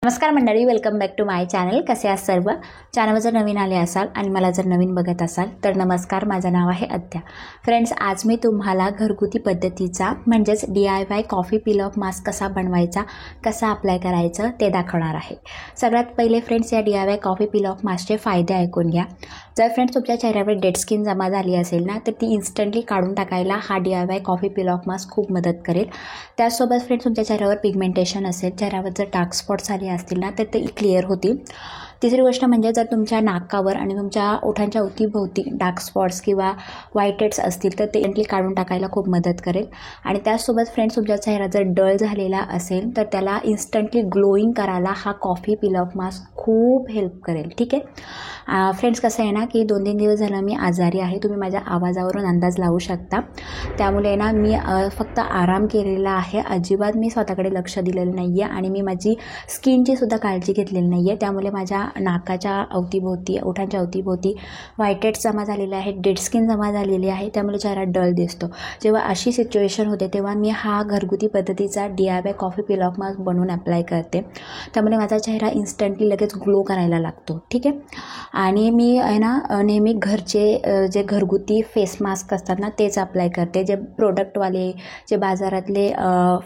नमस्कार मंडळी, welcome back to my channel. कसे आहात सर्व? चॅनलवर जर नवीन आले असाल आणि मला जर नवीन बघत असाल तर नमस्कार, माझं नाव आहे अद्या. फ्रेंड्स, आज मी तुम्हाला घरगुती पद्धतीचा म्हणजेच DIY coffee peel of mask कसा बनवायचा, कसा अप्लाय करायचं ते दाखवणार आहे. सगळ्यात पहिले फ्रेंड्स, या DIY कॉफी पील ऑफ मास्कचे फायदे ऐकून घ्या. जर फ्रेंड्स तुमच्या चेहऱ्यावर डेड स्किन जमा झाली असेल ना, तर ती इन्स्टंटली काढून टाकायला हा DIY coffee peel of mask खूप मदत करेल. त्याचसोबत फ्रेंड्स, तुमच्या चेहऱ्यावर पिगमेंटेशन असेल, चेहऱ्यावर जर डार्क स्पॉट्स आले असतील ना, तर ते क्लिअर होतील. तिसरी गोष्ट म्हणजे जर तुमच्या नाकावर आणि तुमच्या ओठांच्या अवतीभोवती डार्क स्पॉट्स किंवा व्हाईट हेड्स असतील तर ते इन्स्टंटली काढून टाकायला खूप मदत करेल. आणि त्याचसोबत फ्रेंड्स, तुमचा चेहरा जर डल झालेला असेल तर त्याला इन्स्टंटली ग्लोईंग करायला हा कॉफी पील ऑफ मास्क खूप हेल्प करेल. ठीक आहे फ्रेंड्स, कसं आहे ना की 2-3 दिवस झालं मी आजारी आहे. तुम्ही माझ्या आवाजावरून अंदाज लावू शकता. त्यामुळे ना मी फक्त आराम केलेला आहे. अजिबात मी स्वतःकडे लक्ष दिलेलं नाही आहे आणि मी माझी स्किनची सुद्धा काळजी घेतलेली नाही आहे. त्यामुळे माझ्या नाकाच्या अवतीभोवती, ओठांच्या अवतीभोवती व्हाईट हेड्स जमा झालेले आहेत, डेड स्किन जमा झालेली आहे. त्यामुळे चेहरा डल दिसतो. जेव्हा अशी सिच्युएशन होते तेव्हा मी हा घरगुती पद्धतीचा DIY coffee peel of mask बनवून अप्लाय करते. त्यामुळे माझा चेहरा इन्स्टंटली लगेच ग्लो करायला लागतो. ठीक आहे. आणि मी आहे ना नेहमी घरचे जे घरगुती फेस मास्क असतात ना तेच अप्लाय करते. जे प्रोडक्टवाले, जे बाजारातले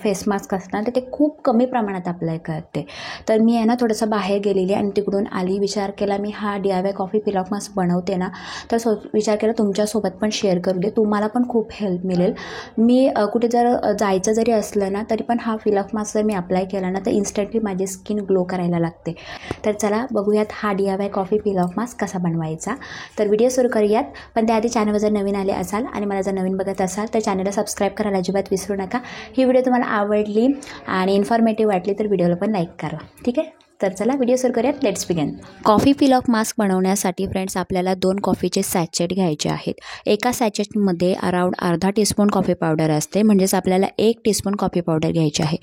फेस मास्क असतात तर ते खूप कमी प्रमाणात अप्लाय करते. तर मी आहे ना थोडंसं बाहेर गेलेली आणि तिकडून आली. विचार केला मी हा DIY coffee peel of mask बनवते ना, तर विचार केला तुमच्यासोबत पण शेअर करू दे, तुम्हाला पण खूप हेल्प मिळेल. मी कुठे जर जायचं जरी असलं ना तरी पण हा पील ऑफ मास्क जर मी अप्लाय केला ना तर इन्स्टंटली माझी स्किन ग्लो करायला लागते. तर चला बघूयात हा DIY coffee peel of mask कसा बनवायचा. तर व्हिडिओ सुरू करूयात. पण त्याआधी चॅनलवर जर नवीन आले असाल आणि मला जर नवीन बघत असाल तर चॅनलला सबस्क्राईब करायला अजिबात विसरू नका. ही व्हिडिओ तुम्हाला आवडली आणि इन्फॉर्मेटिव्ह वाटली तर व्हिडिओला पण लाईक करा. ठीक आहे. तर चला व्हिडिओ सुरू करूयात. Let's begin. Coffee peel of mask बनवण्यासाठी फ्रेंड्स आपल्याला 2 कॉफीचे सॅचेट घ्यायचे आहेत. एका सॅचेटमध्ये अराउंड अर्धा टीस्पून कॉफी पावडर असते, म्हणजेच आपल्याला 1 टीस्पून कॉफी पावडर घ्यायची आहे.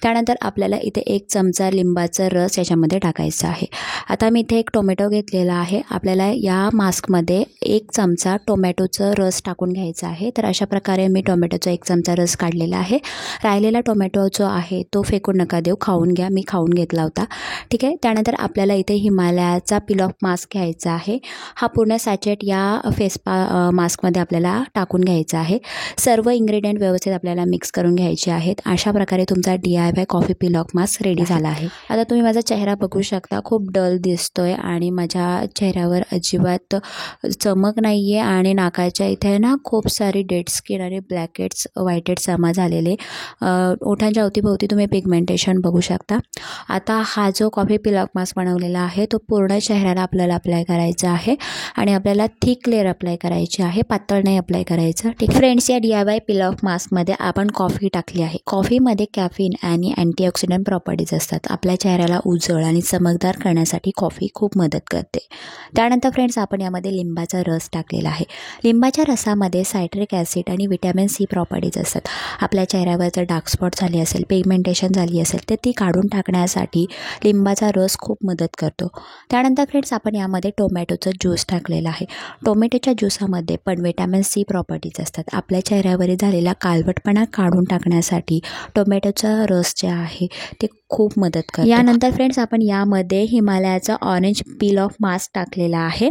त्यानंतर आपल्याला इथे 1 चमचा लिंबाचा रस याच्यामध्ये टाकायचा आहे. आता मी इथे 1 टोमॅटो घेतलेला आहे. आपल्याला या मास्कमध्ये 1 चमचा टोमॅटोचं रस टाकून घ्यायचा आहे. तर अशा प्रकारे मी टोमॅटोचा 1 चमचा रस काढलेला आहे. राहिलेला टोमॅटो जो आहे तो फेकून नका देऊ, खाऊन घ्या. मी खाऊन घेतला होता. ठीक आहे. त्यानंतर आपल्याला इथे हिमालयाचा पील ऑफ मास्क घ्यायचा आहे. हा पूर्ण सॅचेट या फेस मास्कमध्ये आपल्याला टाकून घ्यायचा आहे. सर्व इन्ग्रेडियंट व्यवस्थित आपल्याला मिक्स करून घ्यायचे आहेत. अशा प्रकारे तुमचा DIY coffee peel of mask ready झाला आहे. आता तुम्ही माझा चेहरा बघू शकता, खूप डल दिसतोय आणि माझ्या चेहऱ्यावर अजिबात चमक नाही आहे आणि नाकाच्या इथे ना खूप सारी डेड स्किन आणि ब्लॅक हेड्स, व्हाईट हेड्स जमा झालेले. ओठांच्या अवतीभोवती तुम्ही पिगमेंटेशन बघू शकता. आता हा जो कॉफी पील ऑफ मास्क बनवलेला आहे तो पूर्ण चेहऱ्याला आपल्याला अप्लाय करायचा आहे आणि आपल्याला थिक लेअर अप्लाय करायची आहे, पातळ नाही अप्लाय करायचं. ठीक आहे फ्रेंड्स, या DIY पील ऑफ मास्कमध्ये आपण कॉफी टाकली आहे. कॉफीमध्ये कॅफीन आणि अँटीऑक्सिडंट प्रॉपर्टीज असतात. आपल्या चेहऱ्याला उजळ आणि चमकदार करण्यासाठी कॉफी खूप मदत करते. त्यानंतर फ्रेंड्स, आपण यामध्ये लिंबाचा रस टाकलेला आहे. लिंबाच्या रसामध्ये सायट्रिक ॲसिड आणि व्हिटॅमिन C प्रॉपर्टीज असतात. आपल्या चेहऱ्यावर जर डार्क स्पॉट झाली असेल, पिगमेंटेशन झाली असेल तर ती काढून टाकण्यासाठी लिंबाचा रस खूप मदत करतो. त्यानंतर फ्रेंड्स, आपण यामध्ये टोमॅटोचं ज्यूस टाकलेला आहे. टोमॅटोच्या ज्यूसामध्ये पण व्हिटॅमिन C प्रॉपर्टीज असतात. आपल्या चेहऱ्यावर झालेला काळवटपणा काढून टाकण्यासाठी टोमॅटोचा रस जे आहे ते खूप मदत करतो. यानंतर फ्रेंड्स, आपण यामध्ये हिमालयाचा ऑरेंज पील ऑफ मास्क टाकलेला आहे.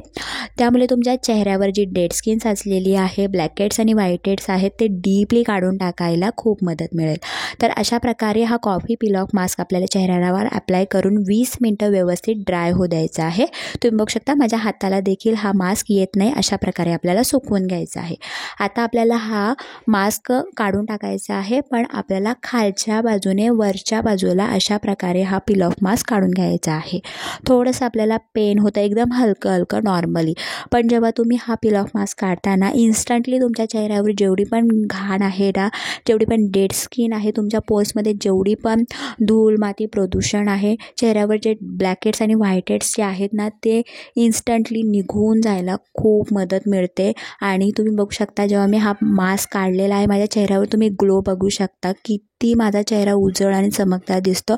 त्यामुळे तुमच्या चेहऱ्यावर जी डेड स्किन साचलेली आहे, ब्लॅक हेड्स आणि व्हाईट हेड्स आहेत ते डीपली काढून टाकायला खूप मदत मिळेल. तर अशा प्रकारे हा कॉफी पील ऑफ मास्क आपल्याला चेहऱ्यावर अप्लाय करून 20 मिनटं व्यवस्थित ड्राय होऊ द्यायचा आहे. तुम्ही बघू शकता माझ्या हाताला देखील हा मास्क येत नाही. अशा प्रकारे आपल्याला सुकवून घ्यायचा आहे. आता आपल्याला हा मास्क काढून टाकायचा आहे, पण आपल्याला खालच्या बाजूने वरच्या बाजूला अशा प्रकारे हा पील ऑफ मास्क काढून घ्यायचा आहे. थोडंसं आपल्याला पेन होतं, एकदम हलकं नॉर्मली. पण जेव्हा तुम्ही हा पील ऑफ मास्क काढताना इन्स्टंटली तुमच्या चेहऱ्यावर जेवढी पण घाण आहे ना, जेवढी पण डेड स्किन आहे, तुमच्या पोर्समध्ये जेवढी पण धूळ, माती, प्रदूषण आहे, चेहऱ्यावर जे ब्लॅक हेड्स आणि व्हाईट हेड्स जे आहेत ना ते इन्स्टंटली निघून जायला खूप मदत मिळते. आणि तुम्ही बघू शकता जेव्हा मी हा मास्क काढलेला आहे माझ्या चेहऱ्यावर तुम्ही ग्लो बघू शकता की किती माझा चेहरा उजळ आणि चमकदार दिसतो.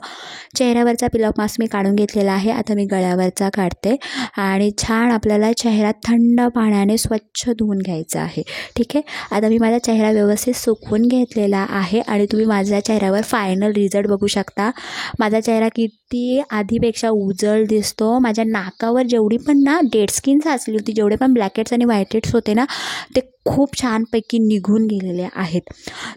चेहऱ्यावरचा पिल ऑफ मास्क मी काढून घेतलेला आहे. आता मी गळ्यावरचा काढते आणि छान आपल्याला चेहरा थंड पाण्याने स्वच्छ धुवून घ्यायचा आहे. ठीक आहे. आता मी माझा चेहरा व्यवस्थित सुकवून घेतलेला आहे आणि तुम्ही माझ्या चेहऱ्यावर फायनल रिझल्ट बघू शकता. माझा चेहरा किती आधीपेक्षा उजळ दिसतो. माझ्या नाकावर जेवढी पण ना डेड स्किन साचली होती, जेवढे पण ब्लॅकेट्स आणि व्हाईटेट्स होते ना, ते खूप छानपैकी निघून गेलेले आहेत.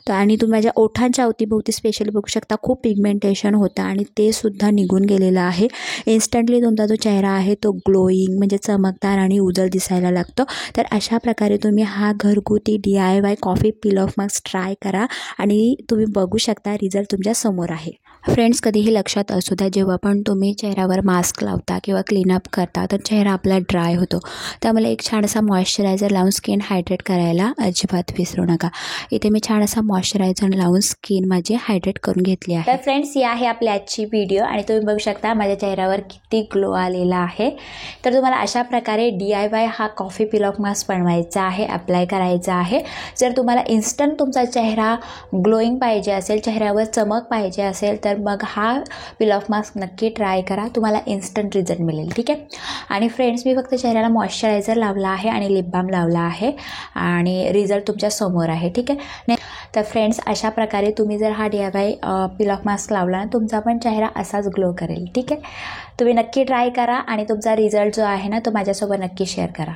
तर आणि तुम्ही माझ्या ओठांच्या अवतीभोवती स्पेशली बघू शकता, खूप पिगमेंटेशन होतं आणि ते सुद्धा निघून गेलेलं आहे. इन्स्टंटली तुमचा जो चेहरा आहे तो ग्लोईंग म्हणजे चमकदार आणि उजळ दिसायला लागतो. तर अशा प्रकारे तुम्ही हा घरगुती DIY coffee pill of mask try करा आणि तुम्ही बघू शकता रिझल्ट तुमच्या समोर आहे. फ्रेंड्स, कधीही लक्षात असू द्या, जेव्हा पण तुम्ही चेहऱ्यावर मास्क लावता किंवा क्लीनअप करता तर चेहरा आपला ड्राय होतो. त्यामुळे एक छान असा मॉइश्चरायझर लावून स्किन हायड्रेट करायला अजिबात विसरू नका. इथे मी छान असा मॉइश्चरायझर लावून स्किन माझी हायड्रेट करून घेतली आहे. तर फ्रेंड्स, ही आहे आपली आजची व्हिडिओ आणि तुम्ही बघू शकता माझ्या चेहऱ्यावर किती ग्लो आलेला आहे. तर तुम्हाला अशा प्रकारे DIY हा कॉफी पिल ऑफ मास्क बनवायचा आहे, अप्लाय करायचा आहे. जर तुम्हाला इन्स्टंट तुमचा चेहरा ग्लोईंग पाहिजे असेल, चेहऱ्यावर चमक पाहिजे असेल तर मग हा पिल ऑफ मास्क नक्की ट्राय करा. तुम्हाला इन्स्टंट रिझल्ट मिळेल. ठीक आहे. आणि फ्रेंड्स, मी फक्त चेहऱ्याला मॉइश्चरायझर लावला आहे आणि लिप बाम लावला आहे आणि रिझल्ट तुमच्या समोर आहे. ठीक आहे. तर फ्रेंड्स, अशा प्रकारे तुम्ही जर हा DIY पिल ऑफ मास्क लावला ना, तुमचा पण चेहरा असाच ग्लो करेल. ठीक आहे. तुम्ही नक्की ट्राय करा आणि तुमचा रिझल्ट जो आहे ना तो माझ्यासोबत नक्की शेअर करा.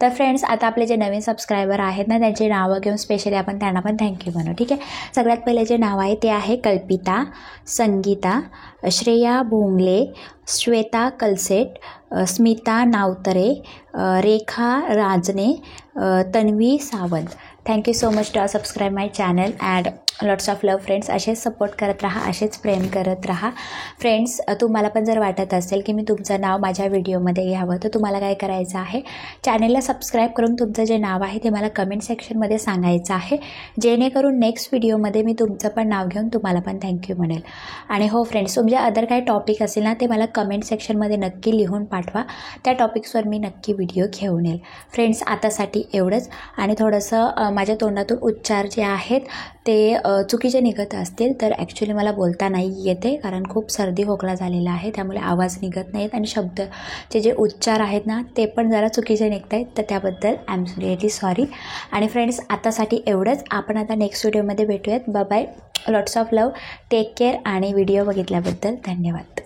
तर फ्रेंड्स, आता आपले जे नवीन सबस्क्रायबर आहेत ना, त्यांची नावं घेऊन स्पेशली आपण त्यांना पण थँक्यू म्हणू. ठीक आहे. सगळ्यात पहिले जे नाव आहे ते आहे Kalpita, Sangeeta, Shreya Bhongale, Shweta Kalset, Smita Navtare, Rekha Rajne, Tanvi Sawant. Thank you so much to subscribe my channel and lots of love. Friends, असेच सपोर्ट करत राहा, असेच प्रेम करत राहा. फ्रेंड्स, तुम्हाला पण जर वाटत असेल की मी तुमचं नाव माझ्या व्हिडिओमध्ये घ्यावं तर तुम्हाला काय करायचं आहे, चॅनलला सबस्क्राईब करून तुमचं जे नाव आहे ते मला कमेंट सेक्शनमध्ये सांगायचं आहे, जेणेकरून नेक्स्ट व्हिडिओमध्ये मी तुमचं पण नाव घेऊन तुम्हाला पण थँक्यू म्हणेल. आणि हो फ्रेंड्स, तुमचे अदर काही टॉपिक असेल ना ते मला कमेंट सेक्शनमध्ये नक्की लिहून पाठवा. त्या टॉपिक्सवर मी नक्की व्हिडिओ घेऊन येईल. फ्रेंड्स, आतासाठी एवढंच. आणि थोडंसं माझ्या तोंडातून उच्चार जे आहेत ते चुकीचे निघत असतील तर ॲक्च्युली मला बोलता नाही येते, कारण खूप सर्दी खोकला झालेला आहे, त्यामुळे आवाज निघत नाहीत आणि शब्दचे जे उच्चार आहेत ना ते पण जरा चुकीचे निघत आहेत. तर त्याबद्दल आय एम रिअली सॉरी. आणि फ्रेंड्स, आतासाठी एवढंच. आपण आता नेक्स्ट व्हिडिओमध्ये भेटूयात. Bye bye. Lots of love. Take care आणि व्हिडिओ बघितल्याबद्दल धन्यवाद.